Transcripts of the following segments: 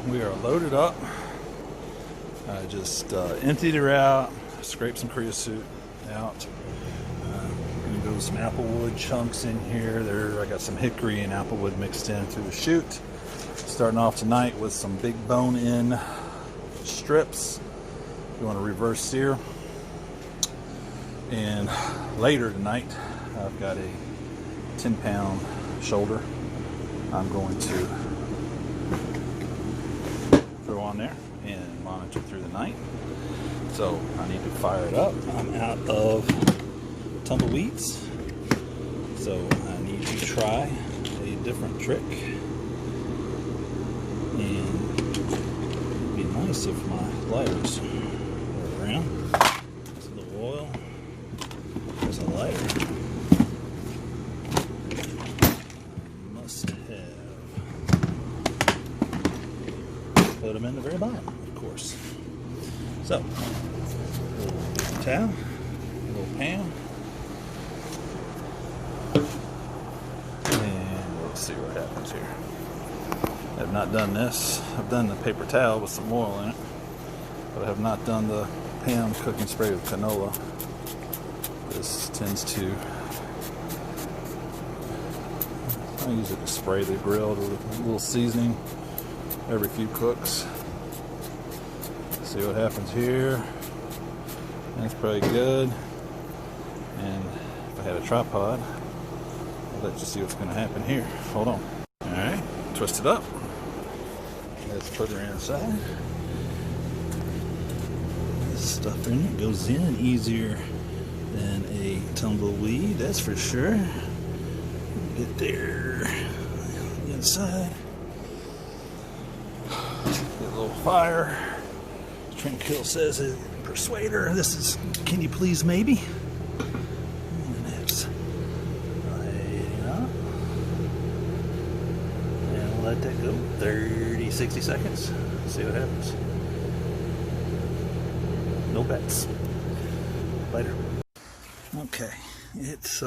we are loaded up. I just emptied her out, scraped some creosote out. Gonna go some applewood chunks in here. I got some hickory and applewood mixed in through the chute. Starting off tonight with some big bone-in strips. You want to reverse sear. And later tonight, I've got a 10-pound shoulder I'm going to throw on there and monitor through the night. So I need to fire it up. I'm out of tumbleweeds, so I need to try a different trick. And it'd be nice if my lighters were around. There's a little oil. There's a lighter. Must have. Put them in the very bottom, of course. So, a little towel, a little pan, and let's see what happens here. I have not done this. I've done the paper towel with some oil in it, but I have not done the pan cooking spray with canola. This tends to, I use it to spray the grill with a little seasoning every few cooks. See what happens here. That's probably good. And if I had a tripod, I'll let you see what's going to happen here. Hold on. Alright, twist it up. Let's put her inside. This stuff in it goes in easier than a tumbleweed, that's for sure. Get there. The inside. Get a little fire. Tranquil says, persuade her. This is, can you please maybe? And that's lighting up. And let that go 30, 60 seconds. See what happens. No bets. Later. Okay, it's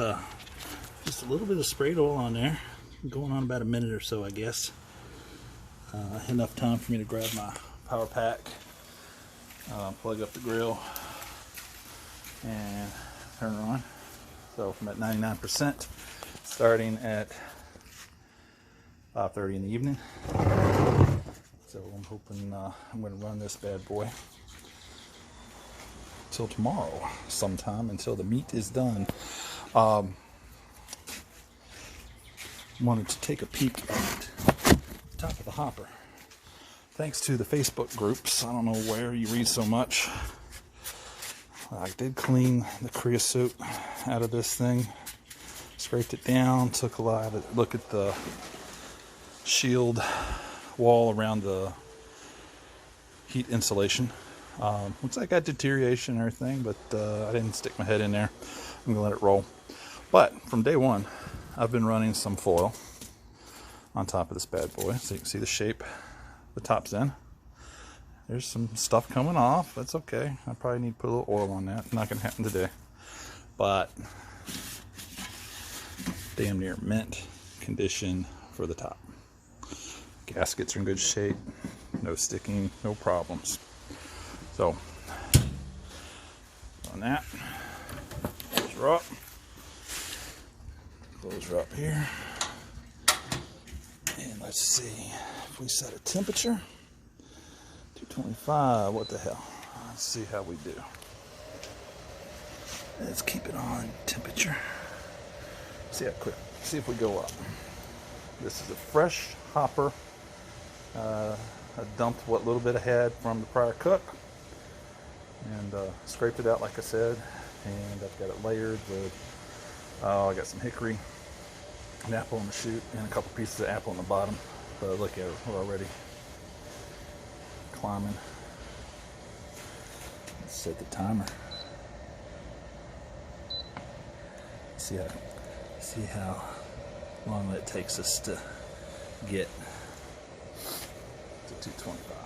just a little bit of sprayed oil on there. Going on about a minute or so, I guess. Enough time for me to grab my power pack, plug up the grill, and turn it on. So I'm at 99%, starting at 5:30 in the evening. So I'm hoping I'm going to run this bad boy till tomorrow sometime, until the meat is done. Wanted to take a peek at the top of the hopper. Thanks to the Facebook groups, I don't know where you read so much. I did clean the creosote out of this thing, scraped it down, took a look at the shield wall around the heat insulation. Looks like I got deterioration and everything, but I didn't stick my head in there. I'm gonna let it roll. But from day one, I've been running some foil on top of this bad boy, so you can see the shape the top's in. There's some stuff coming off. That's okay. I probably need to put a little oil on that. Not gonna happen today, but damn near mint condition for the top. Gaskets are in good shape. No sticking, no problems. So, on that, close her up. Close her up here. And let's see if we set a temperature. 225, what the hell? Let's see how we do. Let's keep it on temperature. See how quick, see if we go up. This is a fresh hopper. I dumped what little bit I had from the prior cook and scraped it out like I said, and I've got it layered with I got some hickory, an apple in the chute, and a couple pieces of apple in the bottom. But look at it, we're already climbing. Let's set the timer. See how long that takes us to get to 225.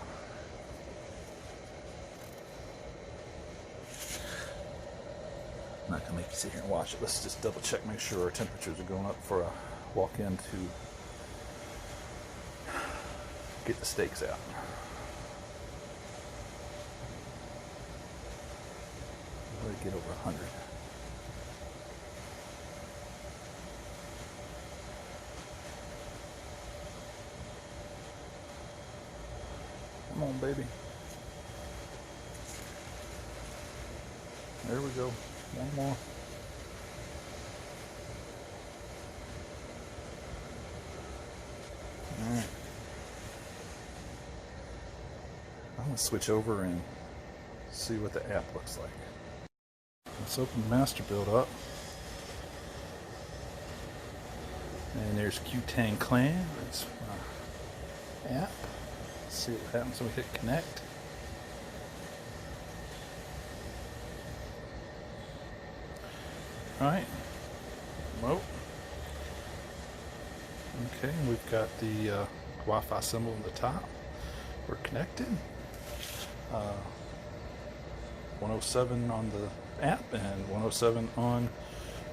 I'm not gonna make you sit here and watch it. Let's just double check, make sure our temperatures are going up before I walk into get the steaks out. Let it get over 100. Come on, baby. There we go. One more. Alright. I'm going to switch over and see what the app looks like. Let's open the master build up. And there's Q-Tang Clan. That's my app. Let's see what happens when we hit connect. Alright. Remote. Okay, we've got the Wi-Fi symbol on the top. We're connected. 107 on the app and 107 on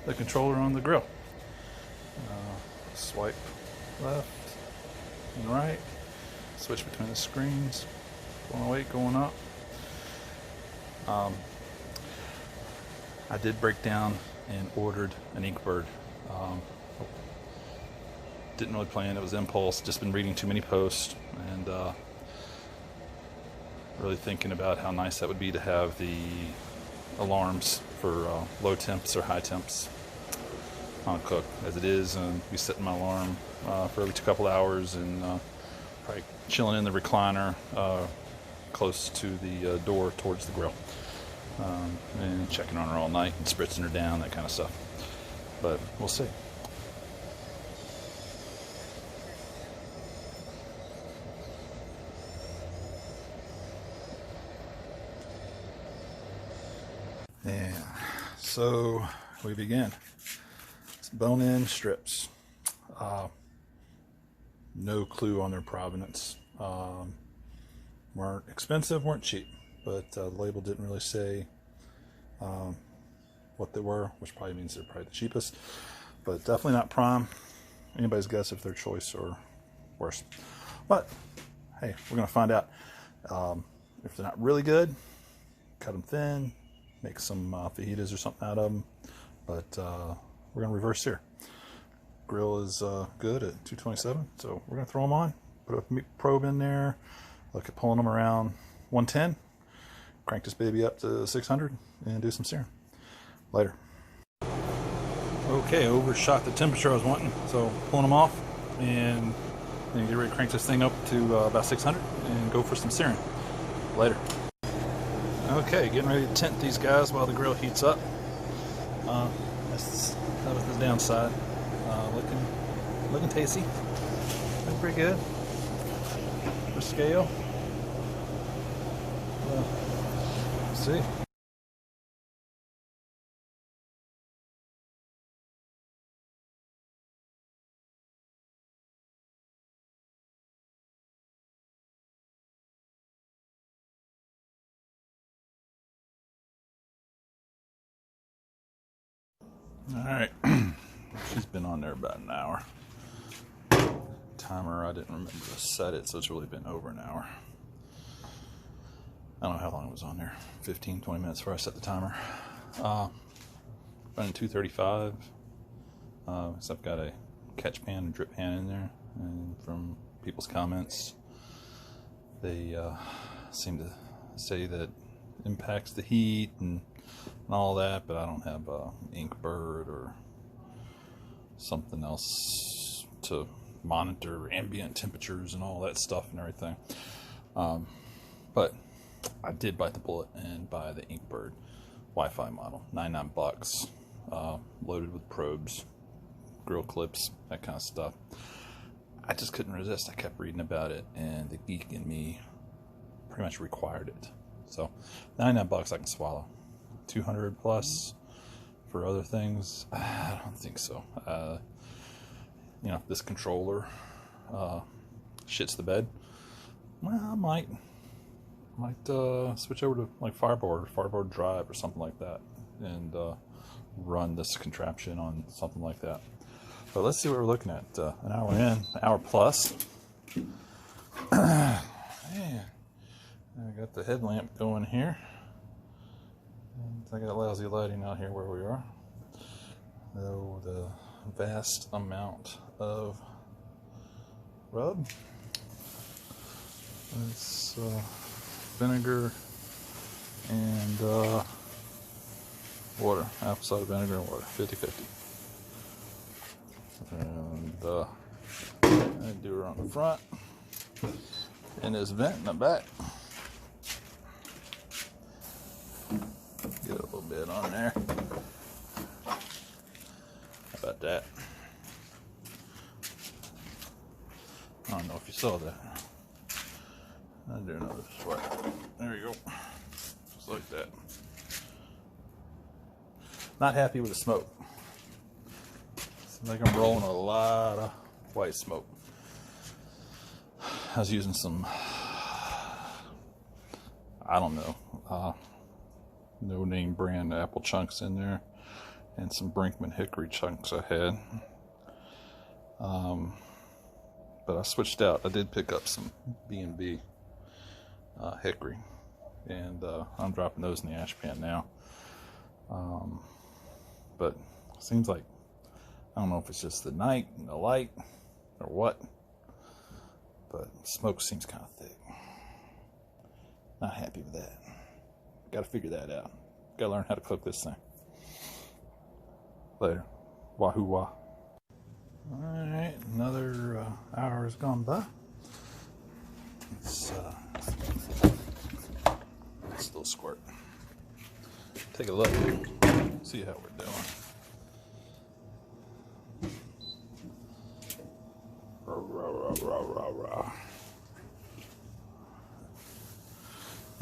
the controller on the grill. Swipe left and right. Switch between the screens. 108 going up. I did break down and ordered an Inkbird. Didn't really plan, it was impulse, just been reading too many posts and really thinking about how nice that would be to have the alarms for low temps or high temps on cook. As it is, be setting my alarm for every couple hours and probably chilling in the recliner close to the door towards the grill. And checking on her all night and spritzing her down, that kind of stuff. But we'll see. Yeah, so we begin. It's bone-in strips. No clue on their provenance. Weren't expensive, weren't cheap. But the label didn't really say what they were, which probably means they're probably the cheapest, but definitely not prime. Anybody's guess if they're choice or worse. But hey, we're gonna find out. If they're not really good, cut them thin, make some fajitas or something out of them. But we're gonna reverse sear. Grill is good at 227, so we're gonna throw them on, put a probe in there, look at pulling them around 110. Crank this baby up to 600 and do some searing. Later. Okay, overshot the temperature I was wanting, so pulling them off and then get ready to crank this thing up to about 600 and go for some searing. Later. Okay, getting ready to tent these guys while the grill heats up. That was the downside. Looking tasty. Looking pretty good. For scale. See. All right, she's been on there about an hour. Timer, I didn't remember to set it, so it's really been over an hour. I don't know how long it was on there, 15, 20 minutes before I set the timer. Running 235. So I've got a catch pan and drip pan in there, and from people's comments, they seem to say that impacts the heat and all that, but I don't have a Inkbird or something else to monitor ambient temperatures and all that stuff and everything. But I did bite the bullet and buy the Inkbird Wi-Fi model, $99, loaded with probes, grill clips, that kind of stuff. I just couldn't resist. I kept reading about it, and the geek in me pretty much required it. So $99 I can swallow. 200 plus for other things, I don't think so. You know, if this controller shits the bed, well, I might switch over to like Fireboard Drive or something like that, and run this contraption on something like that. But let's see what we're looking at. An hour in, an hour plus. Man, I got the headlamp going here. And I got lousy lighting out here where we are. Though the vast amount of rub. It's vinegar and water, apple cider vinegar and water, 50-50. And I do it on the front and this vent in the back. Get a little bit on there. How about that? I don't know if you saw that. I do another swipe. There you go. Just like that. Not happy with the smoke. Seems like I'm rolling a lot of white smoke. I was using some, I don't know, no name brand apple chunks in there, and some Brinkman hickory chunks I had. But I switched out. I did pick up some B&B hickory, and I'm dropping those in the ash pan now. But it seems like, I don't know if it's just the night and the light or what, but smoke seems kind of thick. Not happy with that. Got to figure that out. Got to learn how to cook this thing. Later. Wahoo wah. Alright, another hour has gone by. Let's little squirt. Take a look. See how we're doing.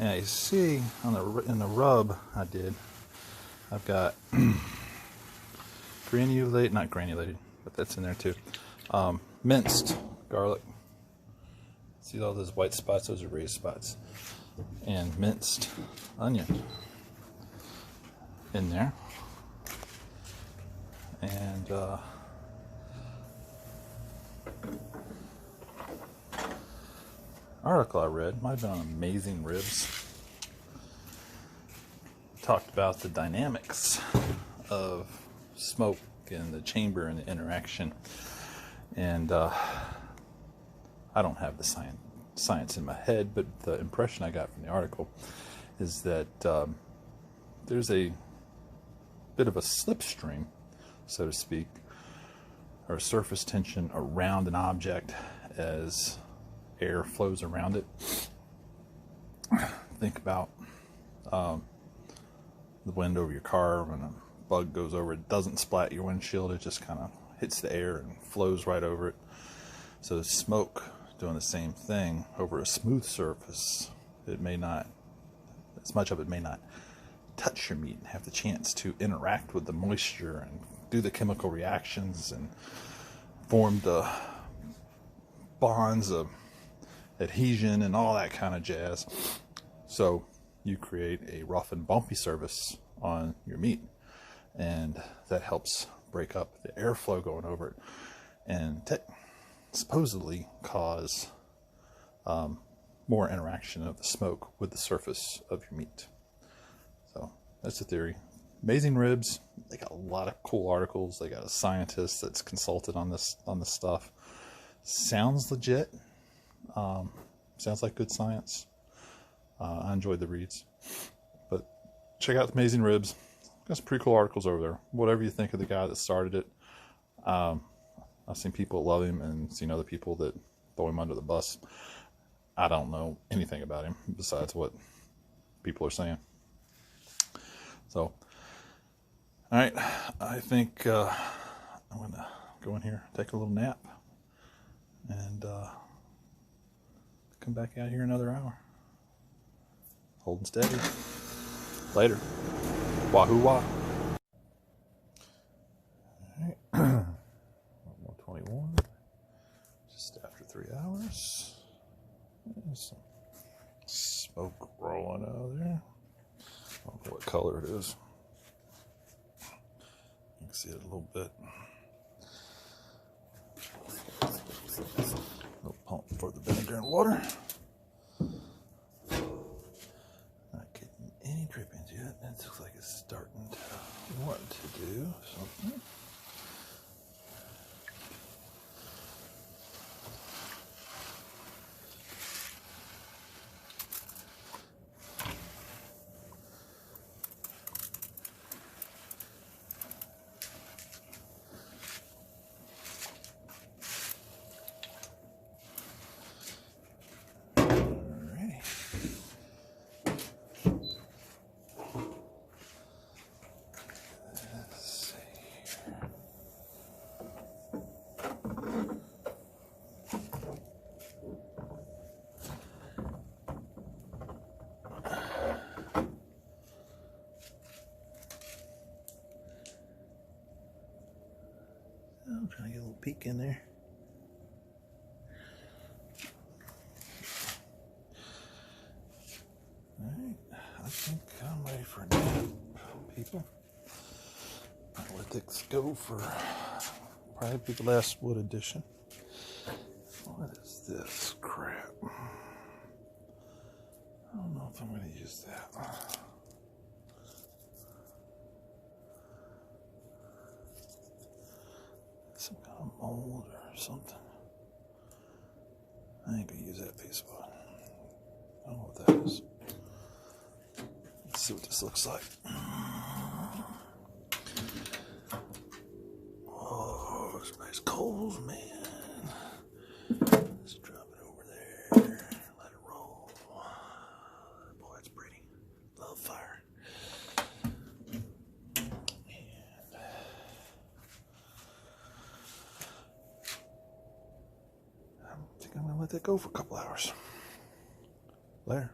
Now you see on in the rub I've got not granulated, but that's in there too. Minced garlic. See all those white spots? Those are raised spots. And minced onion in there. And article I read, might have been on Amazing Ribs, talked about the dynamics of smoke and the chamber and the interaction. And I don't have the science in my head, but the impression I got from the article is that there's a bit of a slipstream, so to speak, or surface tension around an object as air flows around it. Think about the wind over your car. When a bug goes over, it doesn't splat your windshield, it just kind of hits the air and flows right over it. So smoke doing the same thing over a smooth surface. It may not, as much of it may not touch your meat and have the chance to interact with the moisture and do the chemical reactions and form the bonds of adhesion and all that kind of jazz. So you create a rough and bumpy surface on your meat, and that helps break up the airflow going over it, and supposedly cause more interaction of the smoke with the surface of your meat. So that's the theory. Amazing Ribs, they got a lot of cool articles. They got a scientist that's consulted on this stuff. Sounds legit. Sounds like good science. I enjoyed the reads. But check out Amazing Ribs. Got some pretty cool articles over there. Whatever you think of the guy that started it. I've seen people love him and seen other people that throw him under the bus. I don't know anything about him besides what people are saying. So, alright, I think I'm going to go in here, take a little nap, and come back out here another hour. Holding steady. Later. Wahoo wah. Alright. 121. Just after 3 hours. There's some smoke rolling out of there. I don't know what color it is. You can see it a little bit. Little pump. for the vinegar and water. Not getting any drippings yet. It looks like it's starting to want to do something. I'm trying to get a little peek in there. Alright, I think I'm ready for a nap, people. I'll let this go for probably the last wood edition. What is this crap? I don't know if I'm going to use that. Some kind of mold or something. I ain't gonna use that piece of wood. I don't know what that is. Let's see what this looks like. Oh, there's nice coals, man. Let's drop it over there. Let it roll. Boy, it's pretty. Love fire. I'm gonna let that go for a couple hours. There.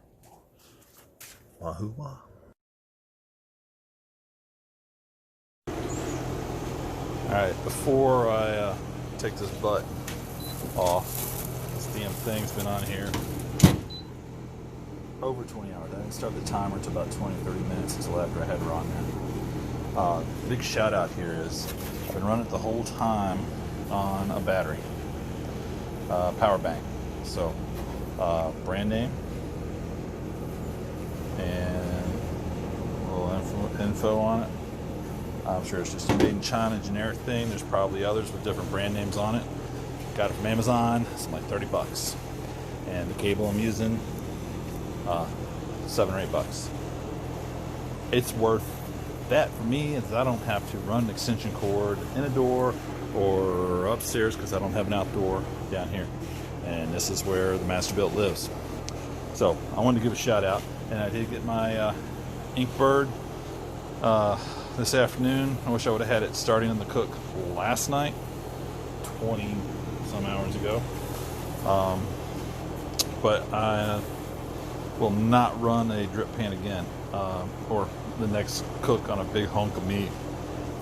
Wahoo wah. Alright, before I take this butt off, this damn thing's been on here over 20 hours. I didn't start the timer until about 20-30 minutes until after I had her on there. Big shout out here is I've been running it the whole time on a battery. Power bank. So, brand name and a little info on it. I'm sure it's just a made in China generic thing. There's probably others with different brand names on it. Got it from Amazon. It's like $30. And the cable I'm using, $7 or $8. It's worth that for me, is I don't have to run an extension cord in a door or upstairs because I don't have an outdoor down here. And this is where the Masterbuilt lives. So I wanted to give a shout out, and I did get my Inkbird this afternoon. I wish I would have had it starting in the cook last night, 20 some hours ago. But I will not run a drip pan again, or the next cook on a big hunk of meat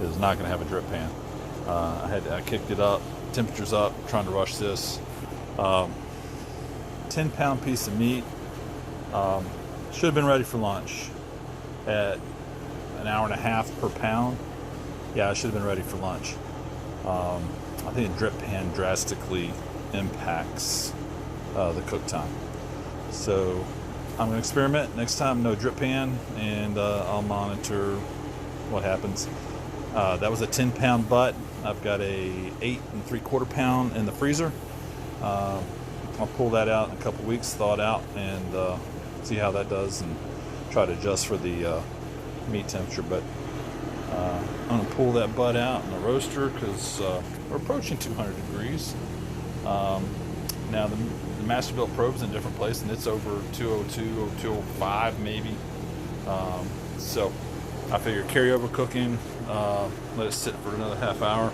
is not going to have a drip pan. I kicked it up, temperatures up, trying to rush this. 10-pound piece of meat, should have been ready for lunch at an hour and a half per pound. Yeah, I should have been ready for lunch. I think a drip pan drastically impacts the cook time. So I'm going to experiment next time, no drip pan, and I'll monitor what happens. That was a 10-pound butt. I've got a 8 3/4 pound in the freezer. I'll pull that out in a couple weeks, thaw it out, and see how that does, and try to adjust for the meat temperature. But I'm going to pull that butt out in the roaster because we're approaching 200 degrees. Now the Masterbuilt probe's in a different place, and it's over 202 or 205 maybe. So I figure carryover cooking, let it sit for another half hour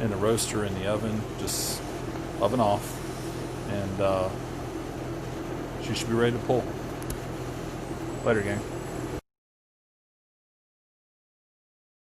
in the roaster in the oven, just oven off, and she should be ready to pull. Later, gang.